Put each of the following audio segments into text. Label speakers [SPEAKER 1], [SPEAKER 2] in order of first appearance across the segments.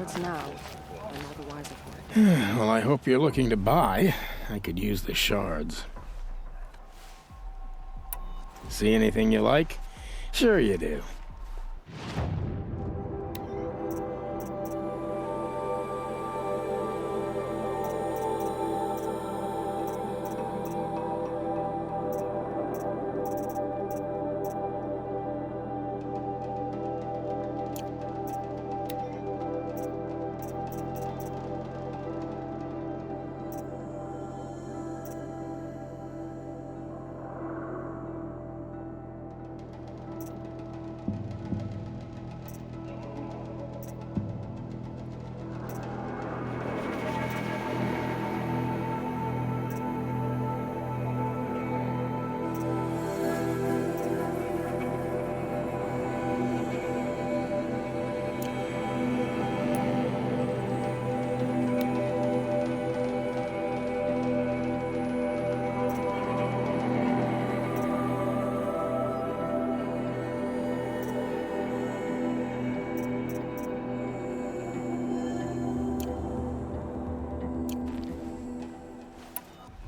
[SPEAKER 1] hurts now. I'm all the wiser for it.
[SPEAKER 2] Well, I hope you're looking to buy. I could use the shards. See anything you like? Sure you do.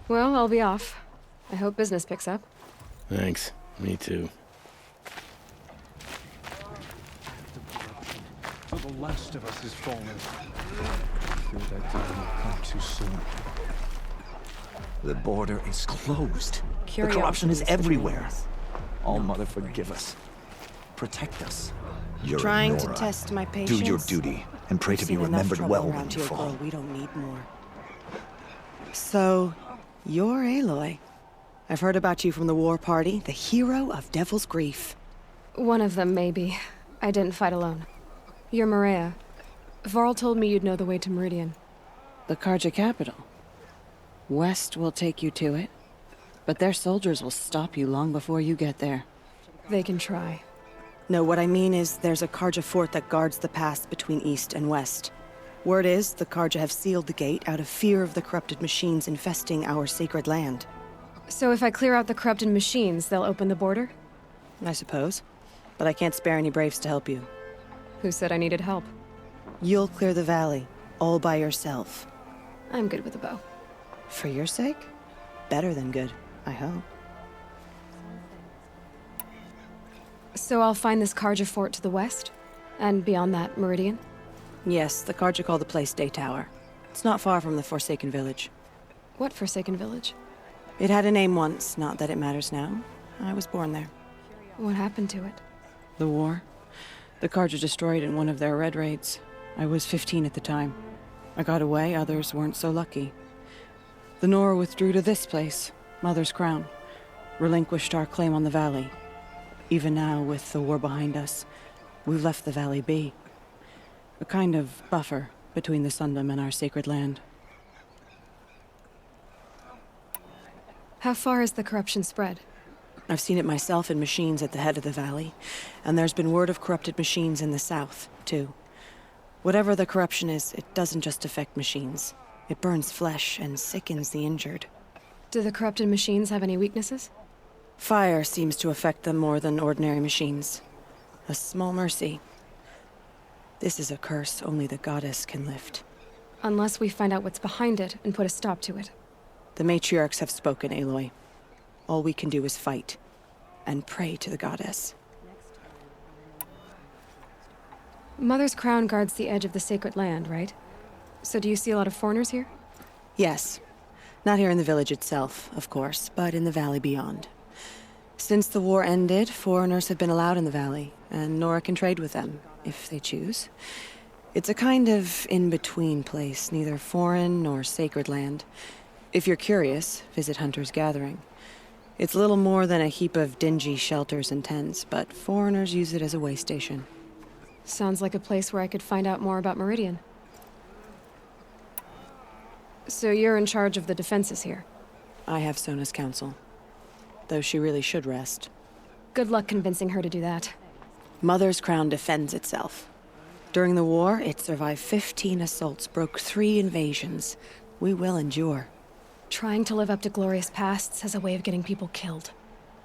[SPEAKER 1] Well, I'll be off. I hope business picks up.
[SPEAKER 2] Thanks. Me too.
[SPEAKER 3] For the last of us is fallen. I fear that time will come too soon.
[SPEAKER 4] The border is closed. The
[SPEAKER 1] Curiosity
[SPEAKER 4] corruption is
[SPEAKER 1] between
[SPEAKER 4] everywhere.
[SPEAKER 1] us.
[SPEAKER 4] All Mother, forgive us. Protect us. You're
[SPEAKER 5] Trying to
[SPEAKER 4] Nora.
[SPEAKER 5] test my patience.
[SPEAKER 4] Do your duty and pray to be
[SPEAKER 5] Seen enough
[SPEAKER 4] remembered
[SPEAKER 5] trouble
[SPEAKER 4] well when
[SPEAKER 5] around
[SPEAKER 4] you
[SPEAKER 5] here,
[SPEAKER 4] fall.
[SPEAKER 5] girl. We don't need more. So, you're Aloy. I've heard about you from the war party, the hero of Devil's Grief.
[SPEAKER 1] One of them, maybe. I didn't fight alone. You're Maria. Varl told me you'd know the way to Meridian.
[SPEAKER 5] The Carja capital. West will take you to it, but their soldiers will stop you long before you get there.
[SPEAKER 1] They can try.
[SPEAKER 5] No, what I mean is there's a Carja fort that guards the pass between East and West. Word is, the Carja have sealed the gate out of fear of the corrupted machines infesting our sacred land.
[SPEAKER 1] So if I clear out the corrupted machines, they'll open the border?
[SPEAKER 5] I suppose. But I can't spare any braves to help you.
[SPEAKER 1] Who said I needed help?
[SPEAKER 5] You'll clear the valley, all by yourself.
[SPEAKER 1] I'm good with a bow.
[SPEAKER 5] For your sake? Better than good, I hope.
[SPEAKER 1] So I'll find this Carja fort to the west? And beyond that, Meridian?
[SPEAKER 5] Yes, the Carja call the place Day Tower. It's not far from the Forsaken Village.
[SPEAKER 1] What Forsaken Village?
[SPEAKER 5] It had a name once, not that it matters now. I was born there.
[SPEAKER 1] What happened to it?
[SPEAKER 5] The war. The Carja destroyed in one of their red raids. I was 15 at the time. I got away, others weren't so lucky. The Nora withdrew to this place, Mother's Crown. Relinquished our claim on the valley. Even now, with the war behind us, we've left the valley be. A kind of buffer between the Sundom and our sacred land.
[SPEAKER 1] How far has the corruption spread?
[SPEAKER 5] I've seen it myself in machines at the head of the valley, and there's been word of corrupted machines in the south, too. Whatever the corruption is, it doesn't just affect machines. It burns flesh and sickens the injured.
[SPEAKER 1] Do the corrupted machines have any weaknesses?
[SPEAKER 5] Fire seems to affect them more than ordinary machines. A small mercy. This is a curse only the goddess can lift.
[SPEAKER 1] Unless we find out what's behind it and put a stop to it.
[SPEAKER 5] The matriarchs have spoken, Aloy. All we can do is fight, and pray to the goddess.
[SPEAKER 1] Mother's Crown guards the edge of the sacred land, right? So do you see a lot of foreigners here?
[SPEAKER 5] Yes. Not here in the village itself, of course, but in the valley beyond. Since the war ended, foreigners have been allowed in the valley, and Nora can trade with them, if they choose. It's a kind of in-between place, neither foreign nor sacred land. If you're curious, visit Hunter's Gathering. It's little more than a heap of dingy shelters and tents, but foreigners use it as a way station.
[SPEAKER 1] Sounds like a place where I could find out more about Meridian. So you're in charge of the defenses here?
[SPEAKER 5] I have Sona's counsel. Though she really should rest.
[SPEAKER 1] Good luck convincing her to do that.
[SPEAKER 5] Mother's Crown defends itself. During the war, it survived 15 assaults, broke 3 invasions. We will endure.
[SPEAKER 1] Trying to live up to glorious pasts has a way of getting people killed.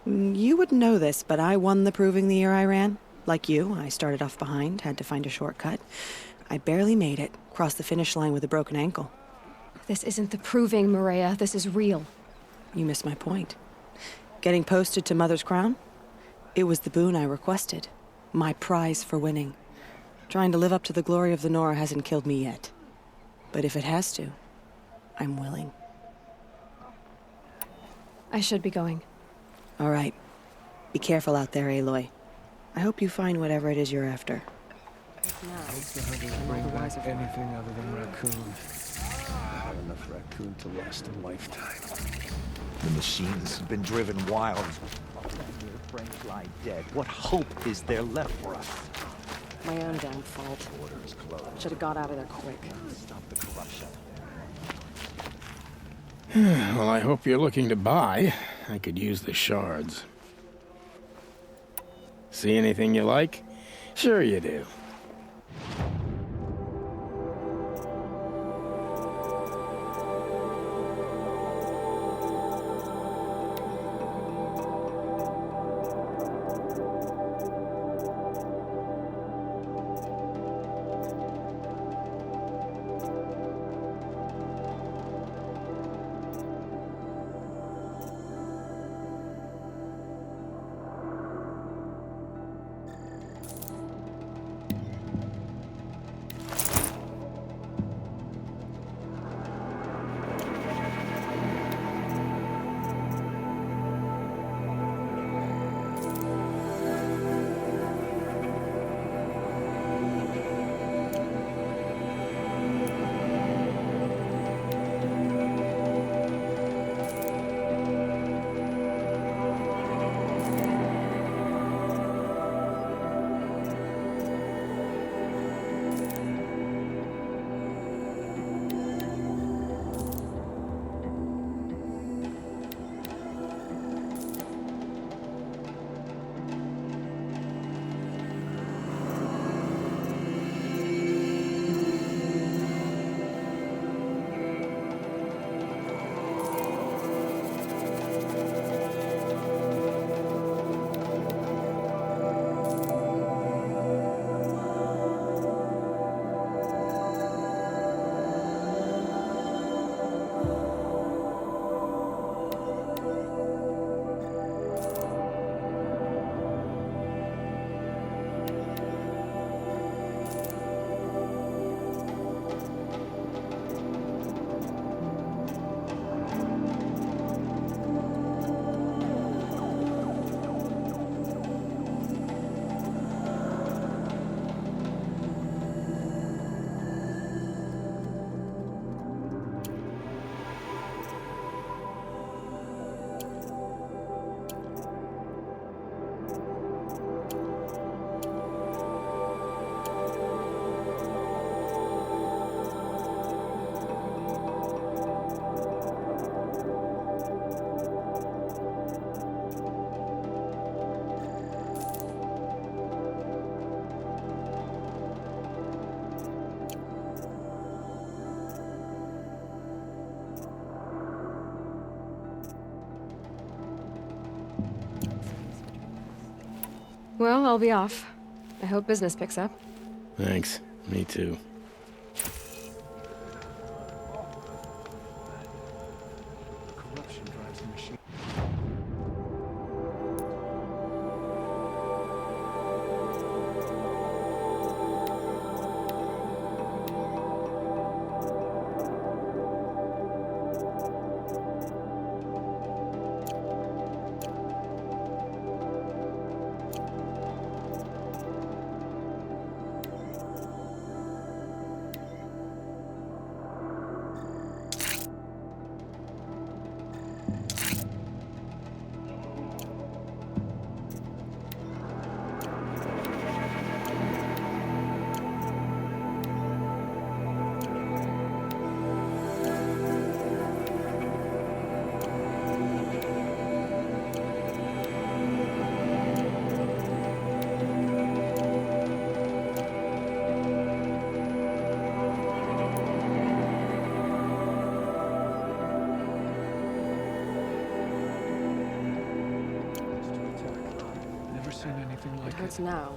[SPEAKER 5] You would know this, but I won the proving the year I ran. Like you, I started off behind, had to find a shortcut. I barely made it. Crossed the finish line with a broken ankle.
[SPEAKER 1] This isn't the proving, Maria. This is real.
[SPEAKER 5] You missed my point. Getting posted to Mother's Crown? It was the boon I requested. My prize for winning. Trying to live up to the glory of the Nora hasn't killed me yet. But if it has to, I'm willing.
[SPEAKER 1] I should be going.
[SPEAKER 5] All right. Be careful out there, Aloy. I hope you find whatever it is you're after.
[SPEAKER 3] I hope the hunters bring back anything other than raccoon. Not enough raccoon to last a lifetime.
[SPEAKER 6] The machines have been driven wild. Your friends lie dead. What hope is there left for us?
[SPEAKER 5] My own damn fault.
[SPEAKER 6] Borders closed.
[SPEAKER 5] Should have got out of there quick.
[SPEAKER 6] Stop the corruption.
[SPEAKER 2] Well, I hope you're looking to buy. I could use the shards. See anything you like? Sure you do.
[SPEAKER 1] Well, I'll be off. I hope business picks up.
[SPEAKER 2] Thanks. Me too.
[SPEAKER 3] Corruption drives the machine. Never seen anything like it.
[SPEAKER 5] Hurts now,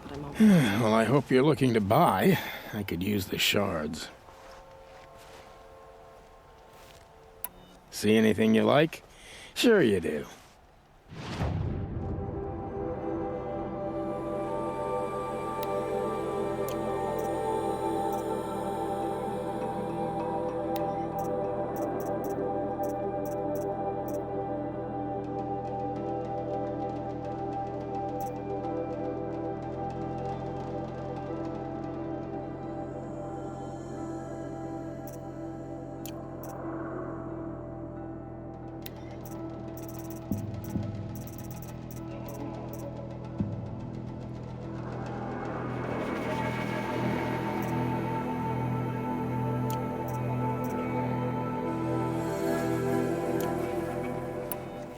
[SPEAKER 5] but I'm okay.
[SPEAKER 2] Well, I hope you're looking to buy. I could use the shards. See anything you like? Sure you do.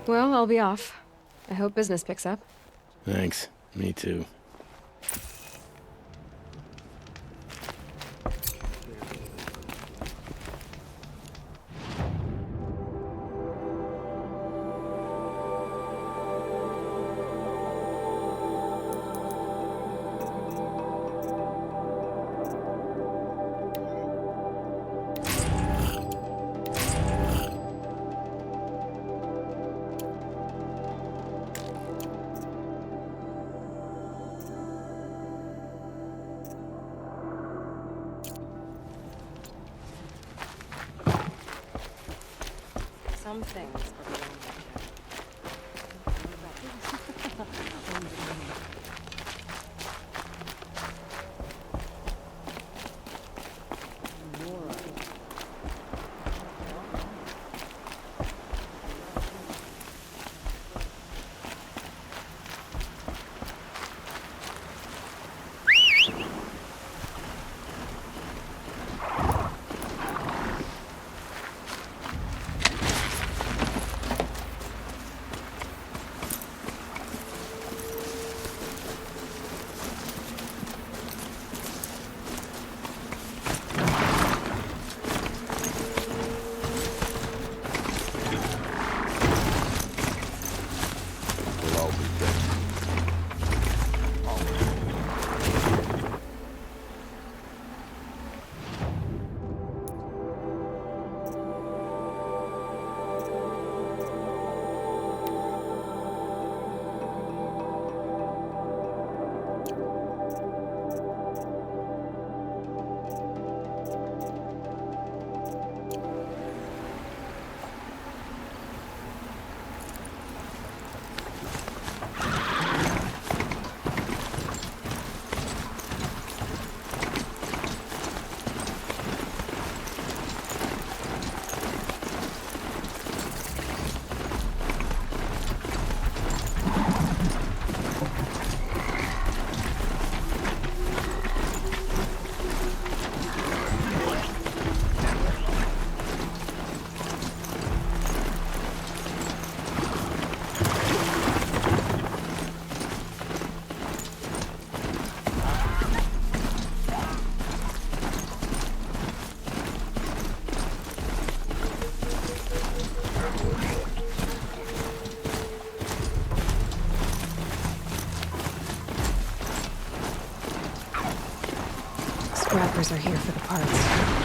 [SPEAKER 1] Well, I'll be off. I hope business picks up.
[SPEAKER 2] Thanks. Me too.
[SPEAKER 5] Some things.
[SPEAKER 1] Scrappers are here for the parts.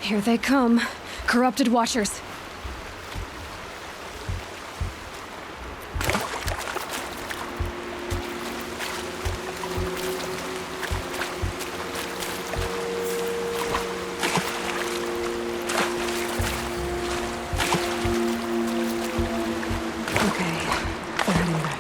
[SPEAKER 1] Here they come. Corrupted Watchers.
[SPEAKER 5] Okay, they're heading back.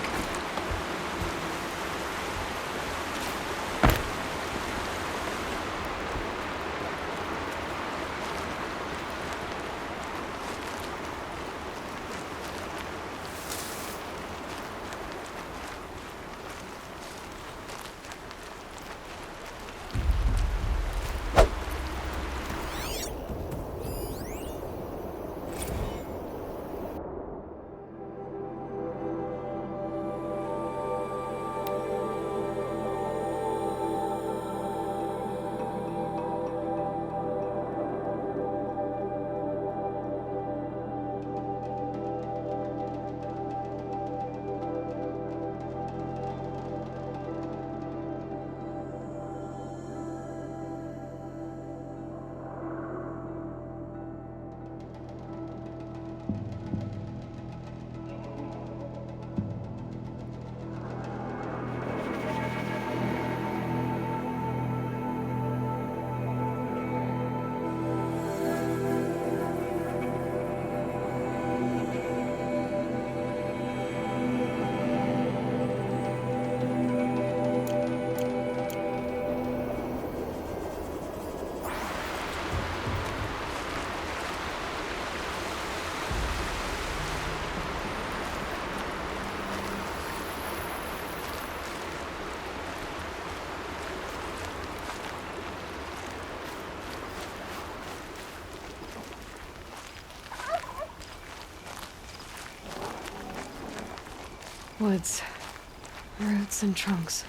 [SPEAKER 1] Woods. Roots and trunks.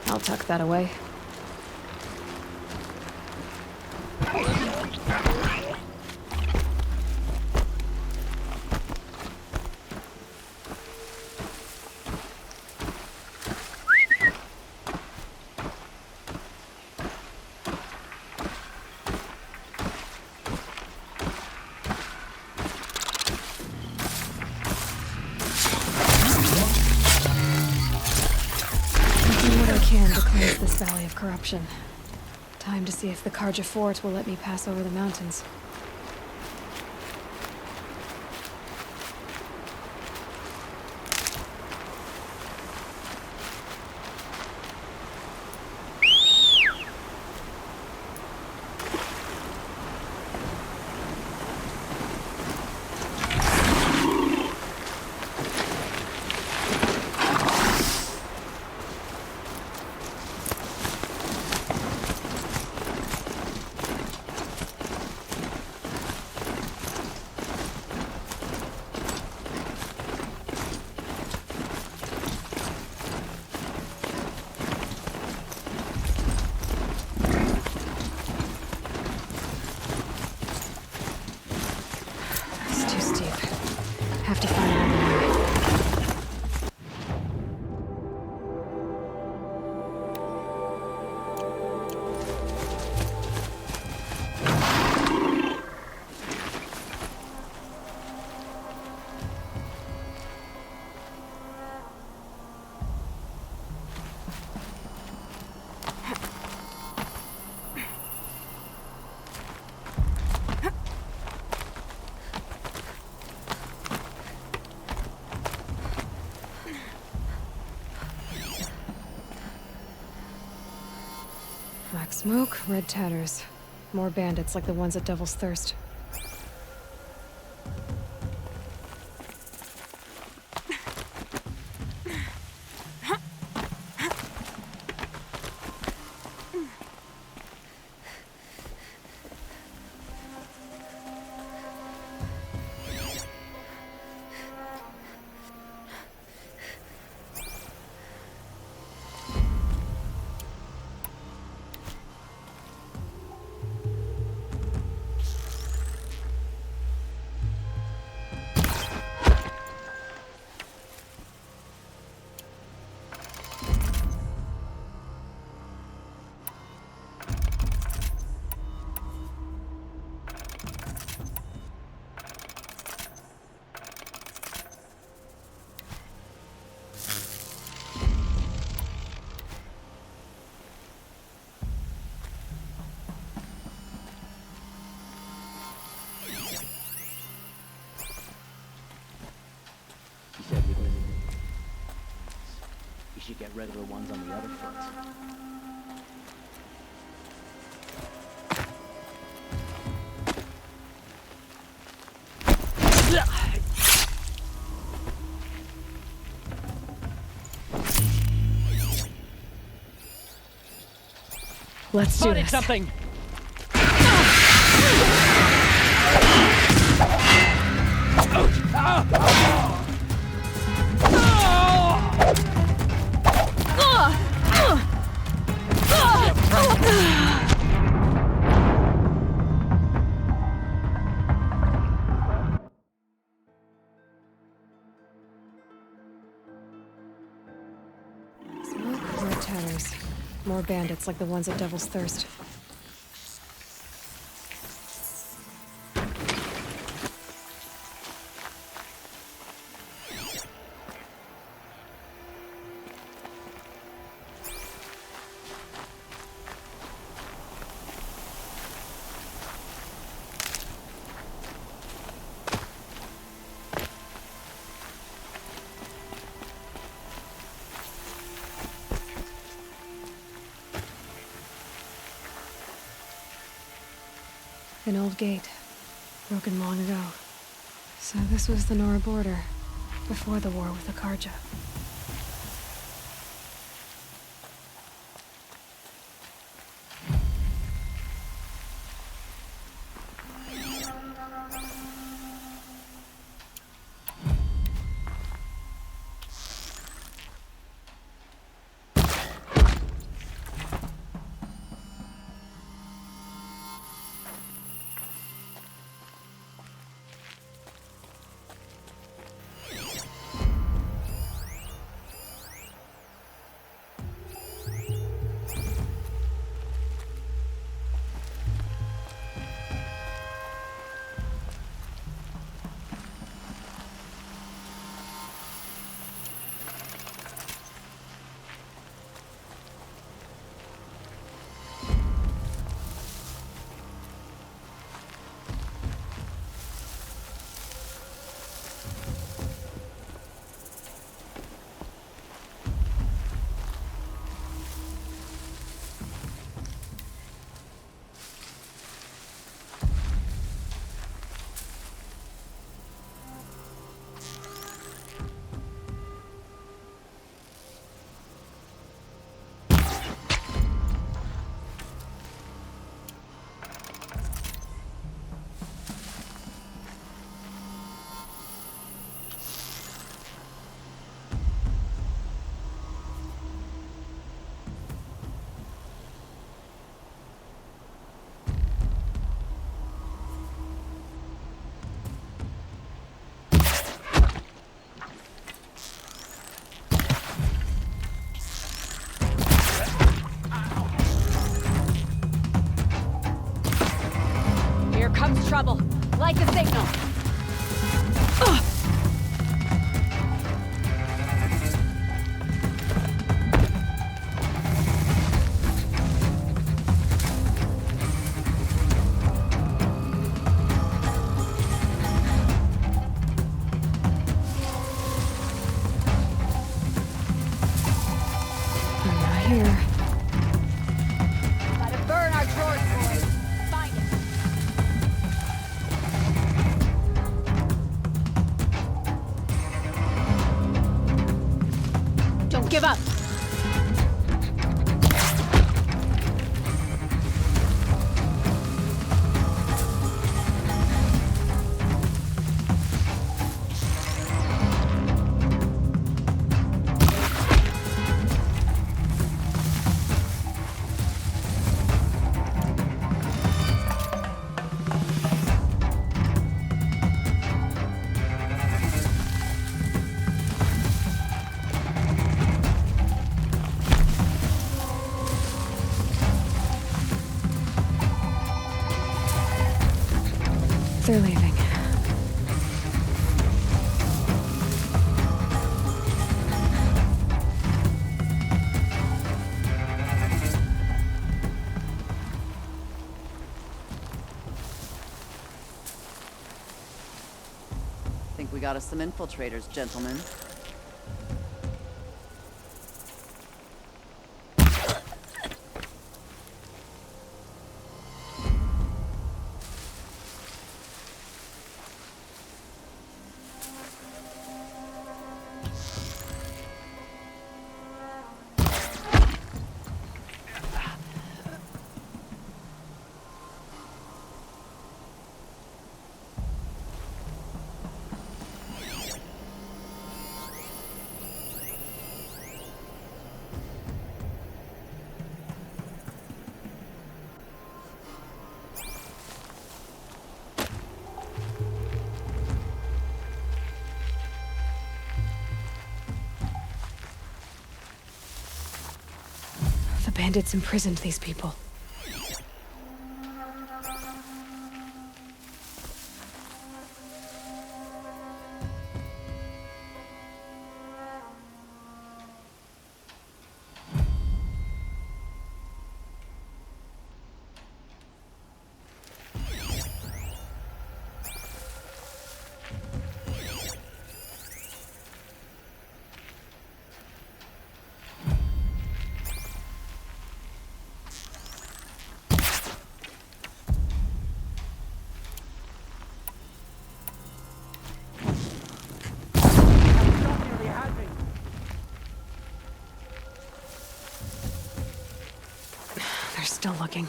[SPEAKER 1] I'll tuck that away. To cleanse this valley of corruption. Time to see if the Carja fort will let me pass over the mountains. Have to find another way. Black smoke, red tatters. More bandits like the ones at Devil's Thirst.
[SPEAKER 7] You should get rid of the ones on the other foot.
[SPEAKER 1] Let's do this.
[SPEAKER 7] Something!
[SPEAKER 1] Smoke, red tatters. More bandits like the ones at Devil's Thirst. An old gate, broken long ago. So this was the Nora border, before the war with the Carja.
[SPEAKER 8] Here comes trouble. Light the signal.
[SPEAKER 1] I'm not here.
[SPEAKER 8] Gotta burn our drawers, boys. Find it. Don't give up.
[SPEAKER 1] They're leaving.
[SPEAKER 9] Think we got us some infiltrators, gentlemen.
[SPEAKER 1] The bandits imprisoned these people. looking.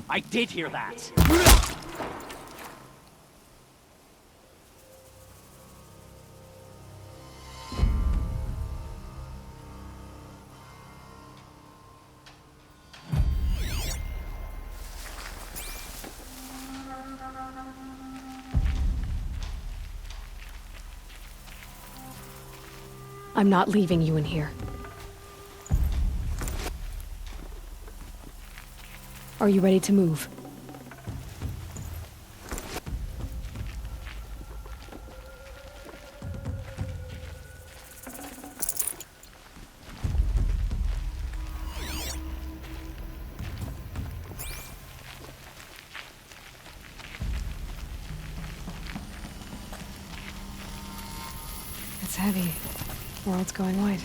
[SPEAKER 7] I did hear that!
[SPEAKER 1] I'm not leaving you in here. Are you ready to move? It's heavy. World's going white.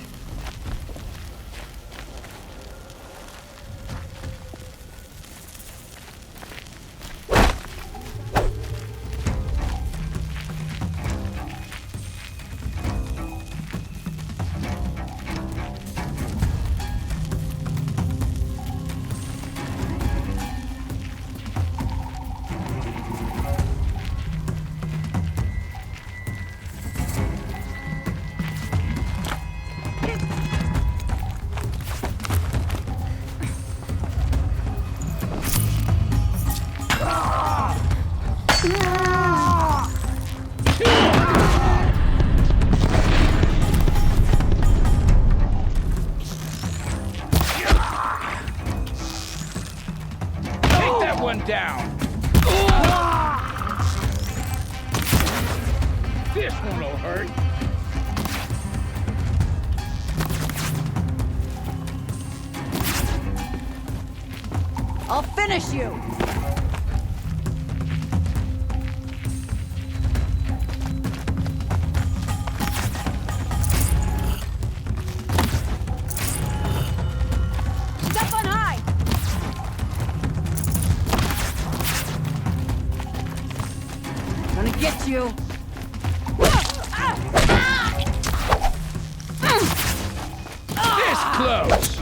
[SPEAKER 2] One down. This one'll hurt.
[SPEAKER 9] I'll finish you!
[SPEAKER 8] Step on high!
[SPEAKER 9] Gonna get you!
[SPEAKER 2] This close.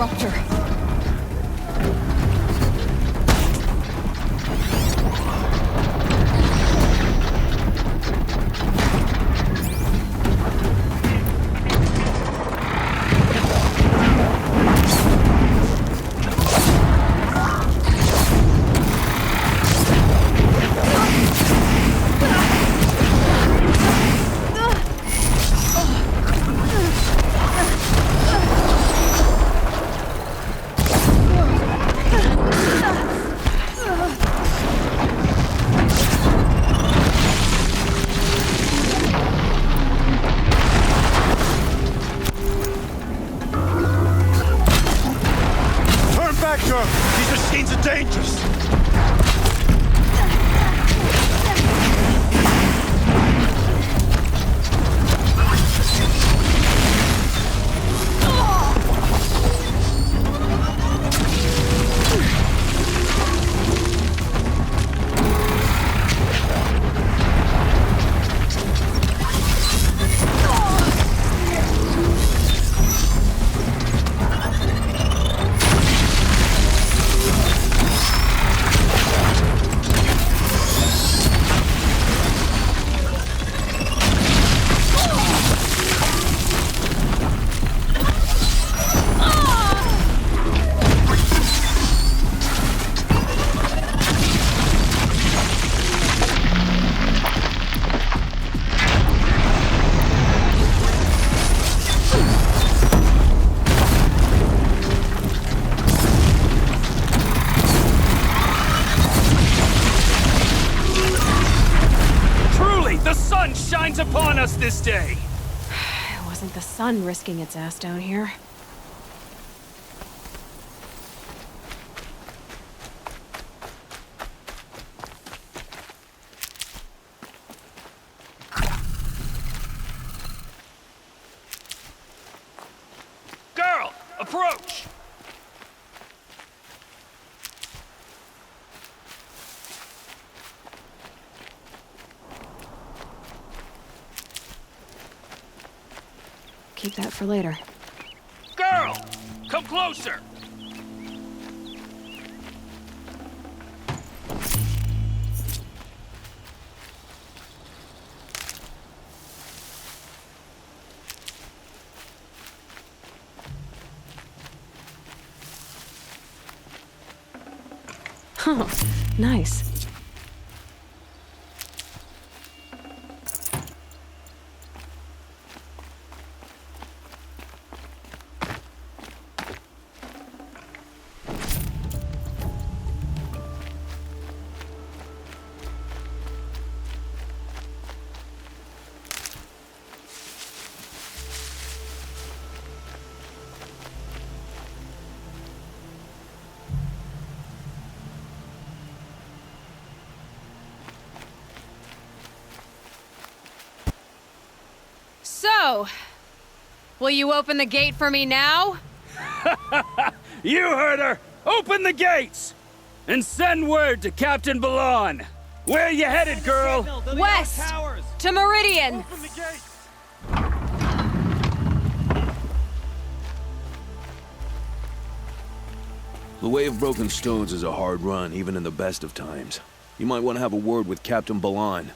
[SPEAKER 1] disruptor.
[SPEAKER 6] These machines are dangerous!
[SPEAKER 10] Shines upon us this day.
[SPEAKER 1] It wasn't the sun risking its ass down here.
[SPEAKER 10] Girl, approach!
[SPEAKER 1] Keep that for later.
[SPEAKER 10] Girl! Come closer!
[SPEAKER 1] Huh. Nice.
[SPEAKER 8] So, will you open the gate for me now?
[SPEAKER 10] You heard her! Open the gates! And send word to Captain Balan. Where you headed, girl?
[SPEAKER 8] West! To Meridian!
[SPEAKER 3] The Way of Broken Stones is a hard run, even in the best of times. You might want to have a word with Captain Balan.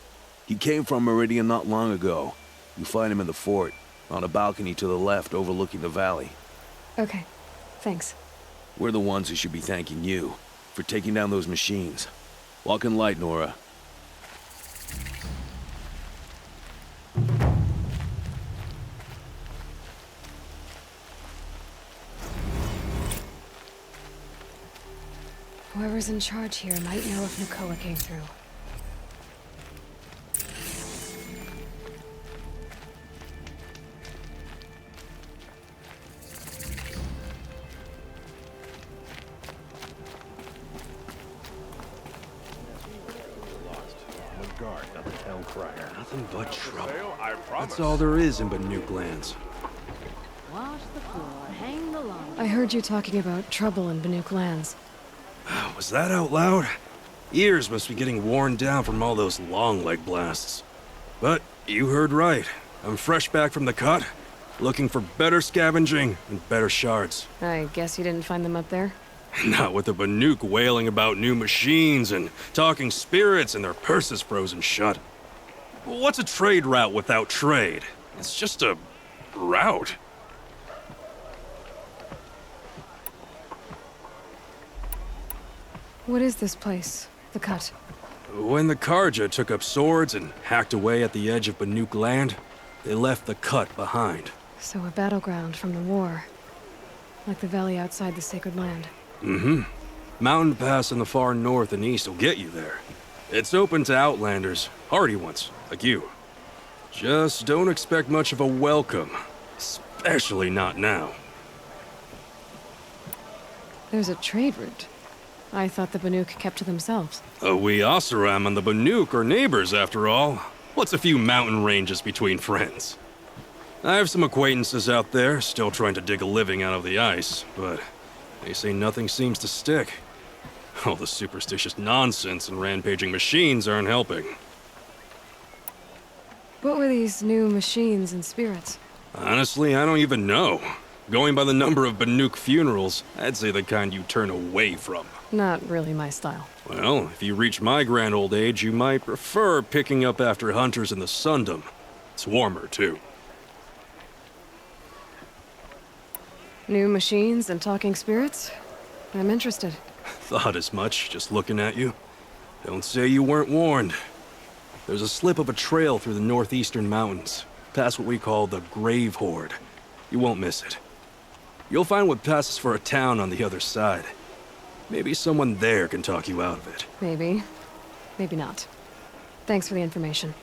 [SPEAKER 3] He came from Meridian not long ago. You find him in the fort, on a balcony to the left overlooking the valley.
[SPEAKER 1] Okay. Thanks.
[SPEAKER 3] We're the ones who should be thanking you for taking down those machines. Walk in light, Nora.
[SPEAKER 1] Whoever's in charge here might know if Nakoa came through.
[SPEAKER 11] Nothing but trouble. That's all there is in Banuk lands.
[SPEAKER 9] Wash the floor, hang the laundry.
[SPEAKER 1] I heard you talking about trouble in Banuk lands.
[SPEAKER 11] Was that out loud? Ears must be getting worn down from all those long leg blasts. But you heard right. I'm fresh back from the cut, looking for better scavenging and better shards.
[SPEAKER 1] I guess you didn't find them up there?
[SPEAKER 11] Not with the Banuk wailing about new machines and talking spirits and their purses frozen shut. What's a trade route without trade? It's just a route.
[SPEAKER 1] What is this place? The Cut?
[SPEAKER 11] When the Carja took up swords and hacked away at the edge of Banuk land, they left the Cut behind.
[SPEAKER 1] So a battleground from the war. Like the valley outside the Sacred Land.
[SPEAKER 11] Mm-hmm. Mountain Pass in the far north and east will get you there. It's open to outlanders, hardy ones, like you. Just don't expect much of a welcome. Especially not now.
[SPEAKER 1] There's a trade route. I thought the Banuk kept to themselves.
[SPEAKER 11] We Oseram and the Banuk are neighbors, after all. What's a few mountain ranges between friends? I have some acquaintances out there, still trying to dig a living out of the ice, but they say nothing seems to stick. All the superstitious nonsense and rampaging machines aren't helping.
[SPEAKER 1] What were these new machines and spirits?
[SPEAKER 11] Honestly, I don't even know. Going by the number of Banuk funerals, I'd say the kind you turn away from.
[SPEAKER 1] Not really my style.
[SPEAKER 11] Well, if you reach my grand old age, you might prefer picking up after hunters in the Sundom. It's warmer, too.
[SPEAKER 1] New machines and talking spirits? I'm interested.
[SPEAKER 11] Thought as much, just looking at you. Don't say you weren't warned. There's a slip of a trail through the northeastern mountains, past what we call the Grave Horde. You won't miss it. You'll find what passes for a town on the other side. Maybe someone there can talk you out of it.
[SPEAKER 1] Maybe. Maybe not. Thanks for the information.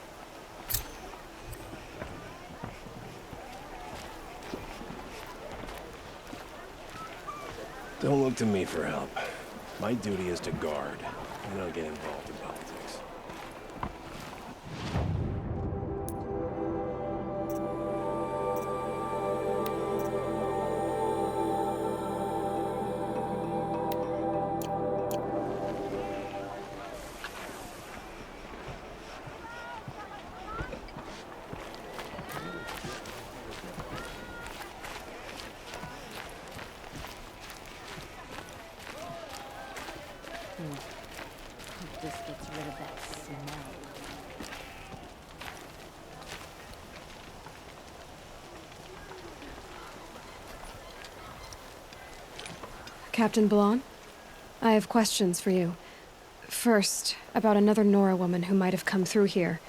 [SPEAKER 12] Don't look to me for help. My duty is to guard. I don't get involved in politics.
[SPEAKER 9] This gets rid of that smell.
[SPEAKER 1] Captain Blanc? I have questions for you. First, about another Nora woman who might have come through here.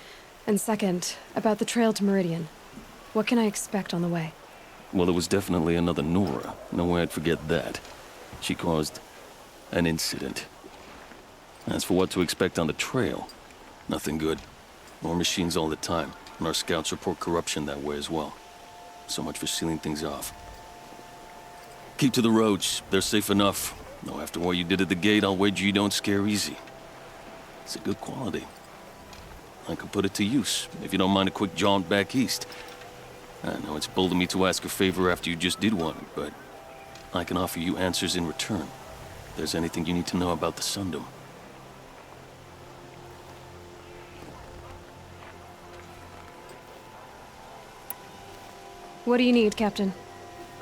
[SPEAKER 1] And second, about the trail to Meridian. What can I expect on the way?
[SPEAKER 13] Well, it was definitely another Nora. No way I'd forget that. She caused an incident. As for what to expect on the trail, nothing good. More machines all the time, and our scouts report corruption that way as well. So much for sealing things off. Keep to the roads, they're safe enough. Though after what you did at the gate, I'll wager you don't scare easy. It's a good quality. I could put it to use, if you don't mind a quick jaunt back east. I know it's bold of me to ask a favor after you just did one, but I can offer you answers in return. If there's anything you need to know about the Sundom.
[SPEAKER 1] What do you need, Captain?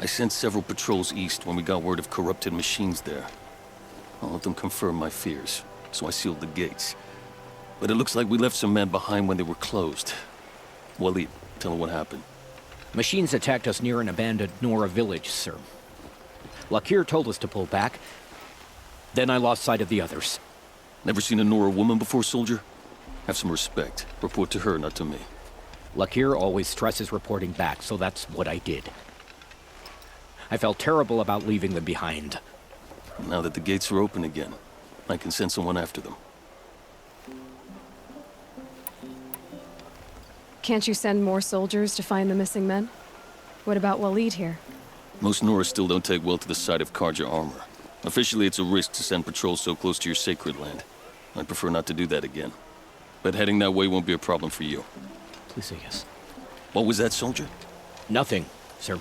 [SPEAKER 13] I sent several patrols east when we got word of corrupted machines there. All of them confirmed my fears, so I sealed the gates. But it looks like we left some men behind when they were closed. Waleed, tell them what happened.
[SPEAKER 7] Machines attacked us near an abandoned Nora village, sir. Lakir told us to pull back. Then I lost sight of the others.
[SPEAKER 13] Never seen a Nora woman before, soldier? Have some respect. Report to her, not to me.
[SPEAKER 7] Lakir always stresses reporting back, so that's what I did. I felt terrible about leaving them behind.
[SPEAKER 13] Now that the gates are open again, I can send someone after them.
[SPEAKER 1] Can't you send more soldiers to find the missing men? What about Waleed here?
[SPEAKER 13] Most Nora still don't take well to the sight of Carja armor. Officially, it's a risk to send patrols so close to your sacred land. I'd prefer not to do that again. But heading that way won't be a problem for you.
[SPEAKER 7] Please say yes.
[SPEAKER 13] What was that, soldier?
[SPEAKER 7] Nothing, sir.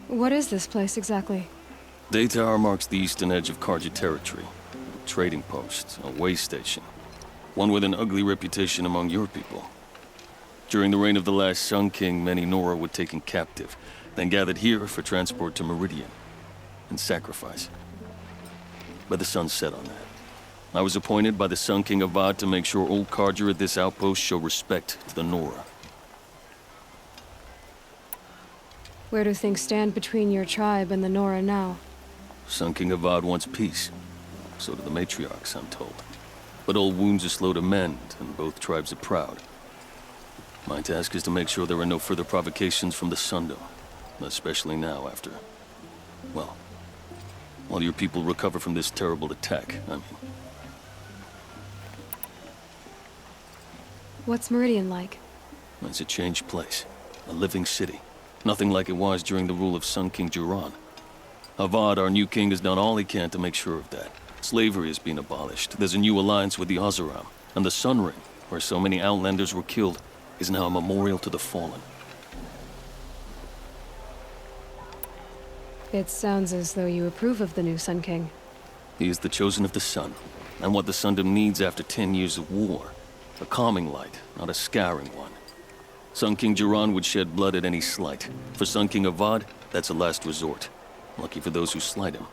[SPEAKER 1] What is this place exactly?
[SPEAKER 13] Day Tower marks the eastern edge of Carja territory. trading post, a way station. One with an ugly reputation among your people. During the reign of the last Sun King, many Nora were taken captive, then gathered here for transport to Meridian, and sacrifice. But the sun set on that. I was appointed by the Sun King Avad to make sure old Carja at this outpost show respect to the Nora.
[SPEAKER 1] Where do things stand between your tribe and the Nora now?
[SPEAKER 13] Sun King Avad wants peace. So do the matriarchs, I'm told. But old wounds are slow to mend, and both tribes are proud. My task is to make sure there are no further provocations from the Sundom. Especially now after... well, while your people recover from this terrible attack, I mean.
[SPEAKER 1] What's Meridian like?
[SPEAKER 13] It's a changed place. A living city. Nothing like it was during the rule of Sun King Jiran. Avad, our new king, has done all he can to make sure of that. Slavery has been abolished. There's a new alliance with the Oseram. And the Sun Ring, where so many Outlanders were killed, is now a memorial to the fallen.
[SPEAKER 1] It sounds as though you approve of the new Sun King.
[SPEAKER 13] He is the chosen of the sun, and what the Sundom needs after 10 years of war. A calming light, not a scouring one. Sun King Jiran would shed blood at any slight. For Sun King Avad, that's a last resort. Lucky for those who slight him.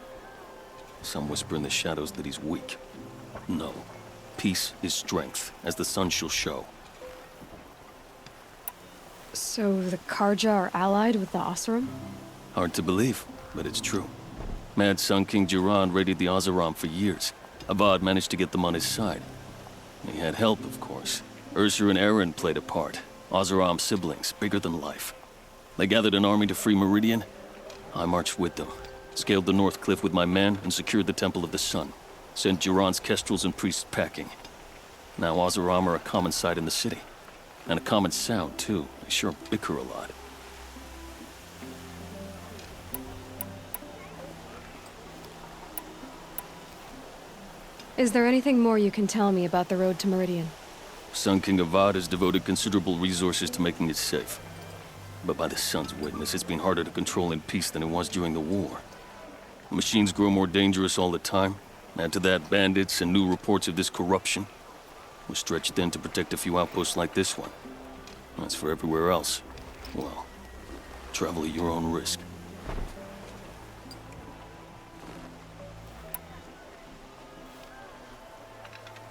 [SPEAKER 13] Some whisper in the shadows that he's weak. No. Peace is strength, as the sun shall show.
[SPEAKER 1] So the Carja are allied with the Oseram?
[SPEAKER 13] Hard to believe, but it's true. Mad Sun King Jiran raided the Oseram for years. Avad managed to get them on his side. He had help, of course. Ursur and Eren played a part. Oseram siblings, bigger than life. They gathered an army to free Meridian. I marched with them, scaled the North Cliff with my men, and secured the Temple of the Sun. Sent Jiran's kestrels and priests packing. Now Oseram are a common sight in the city. And a common sound, too. They sure bicker a lot.
[SPEAKER 1] Is there anything more you can tell me about the road to Meridian?
[SPEAKER 13] Sun King Avad has devoted considerable resources to making it safe. But by the sun's witness, it's been harder to control in peace than it was during the war. Machines grow more dangerous all the time. Add to that bandits and new reports of this corruption. We're stretched thin to protect a few outposts like this one. As for everywhere else, well, travel at your own risk.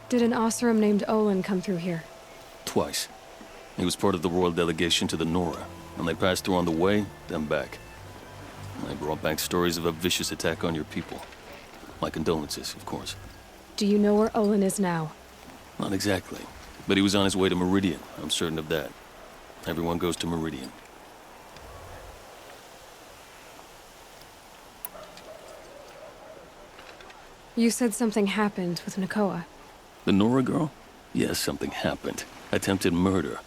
[SPEAKER 1] Did an Oseram named Olin come through here?
[SPEAKER 13] Twice. He was part of the royal delegation to the Nora, and they passed through on the way, then back. They brought back stories of a vicious attack on your people. My condolences, of course.
[SPEAKER 1] Do you know where Olin is now?
[SPEAKER 13] Not exactly, but he was on his way to Meridian, I'm certain of that. Everyone goes to Meridian.
[SPEAKER 1] You said something happened with Nakoa.
[SPEAKER 13] The Nora girl? Yes, something happened. Attempted murder.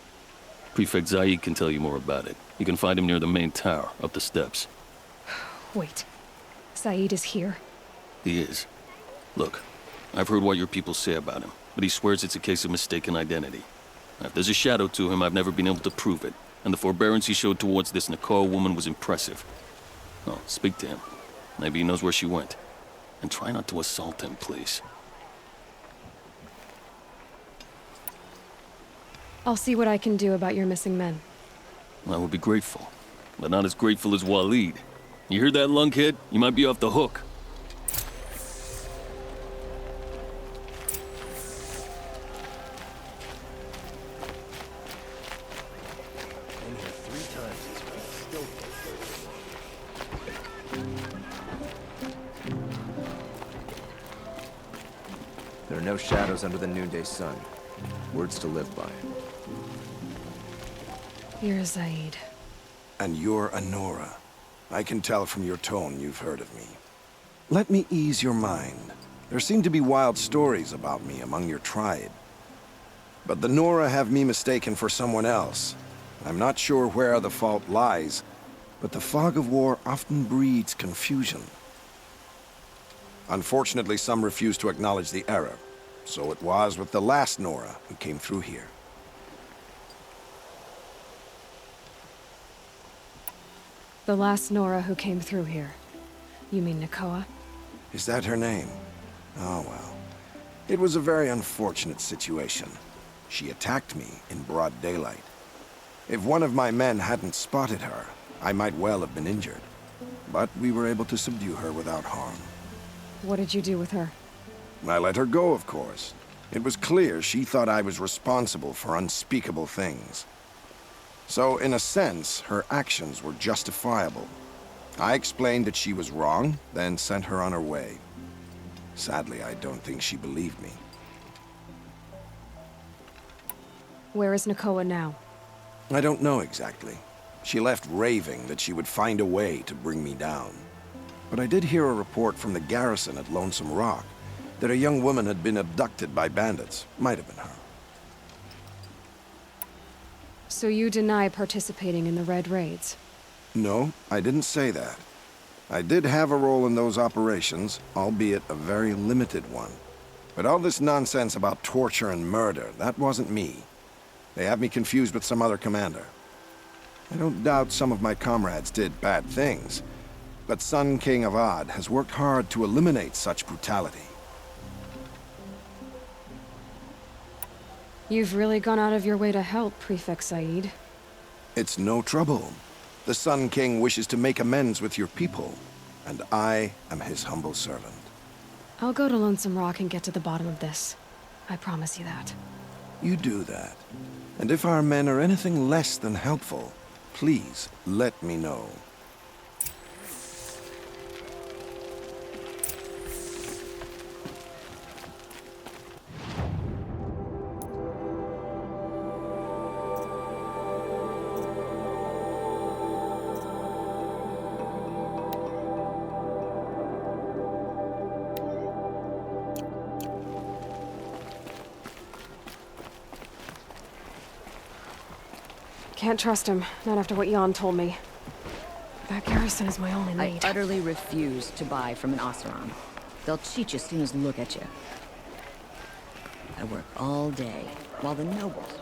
[SPEAKER 13] Prefect Zaid can tell you more about it. You can find him near the main tower, up the steps.
[SPEAKER 1] Wait. Zaid is here?
[SPEAKER 13] He is. Look, I've heard what your people say about him, but he swears it's a case of mistaken identity. If there's a shadow to him, I've never been able to prove it, and the forbearance he showed towards this Nakoa woman was impressive. Oh, speak to him. Maybe he knows where she went. And try not to assault him, please.
[SPEAKER 1] I'll see what I can do about your missing men.
[SPEAKER 13] I would be grateful, but not as grateful as Waleed. You hear that, lunkhead? You might be off the hook.
[SPEAKER 14] There are no shadows under the noonday sun. Words to live by.
[SPEAKER 1] You're Zaid.
[SPEAKER 15] And you're a Nora. I can tell from your tone you've heard of me. Let me ease your mind. There seem to be wild stories about me among your tribe. But the Nora have me mistaken for someone else. I'm not sure where the fault lies, but the fog of war often breeds confusion. Unfortunately, some refuse to acknowledge the error. So it was with the last Nora who came through here.
[SPEAKER 1] The last Nora who came through here. You mean Nakoa?
[SPEAKER 15] Is that her name? Oh well. It was a very unfortunate situation. She attacked me in broad daylight. If one of my men hadn't spotted her, I might well have been injured. But we were able to subdue her without harm.
[SPEAKER 1] What did you do with her?
[SPEAKER 15] I let her go, of course. It was clear she thought I was responsible for unspeakable things. So, in a sense, her actions were justifiable. I explained that she was wrong, then sent her on her way. Sadly, I don't think she believed me.
[SPEAKER 1] Where is Nakoa now?
[SPEAKER 15] I don't know exactly. She left raving that she would find a way to bring me down. But I did hear a report from the garrison at Lonesome Rock that a young woman had been abducted by bandits. Might have been her.
[SPEAKER 1] So you deny participating in the Red Raids?
[SPEAKER 15] No, I didn't say that. I did have a role in those operations, albeit a very limited one. But all this nonsense about torture and murder, that wasn't me. They have me confused with some other commander. I don't doubt some of my comrades did bad things, but Sun King Avad has worked hard to eliminate such brutality.
[SPEAKER 1] You've really gone out of your way to help, Prefect Said.
[SPEAKER 15] It's no trouble. The Sun King wishes to make amends with your people, and I am his humble servant.
[SPEAKER 1] I'll go to Lonesome Rock and get to the bottom of this. I promise you that.
[SPEAKER 15] You do that. And if our men are anything less than helpful, please let me know.
[SPEAKER 1] Can't trust him, not after what Jan told me. That garrison is my only lead.
[SPEAKER 9] I utterly refuse to buy from an Oseram. They'll cheat you as soon as they look at you. I work all day, while the nobles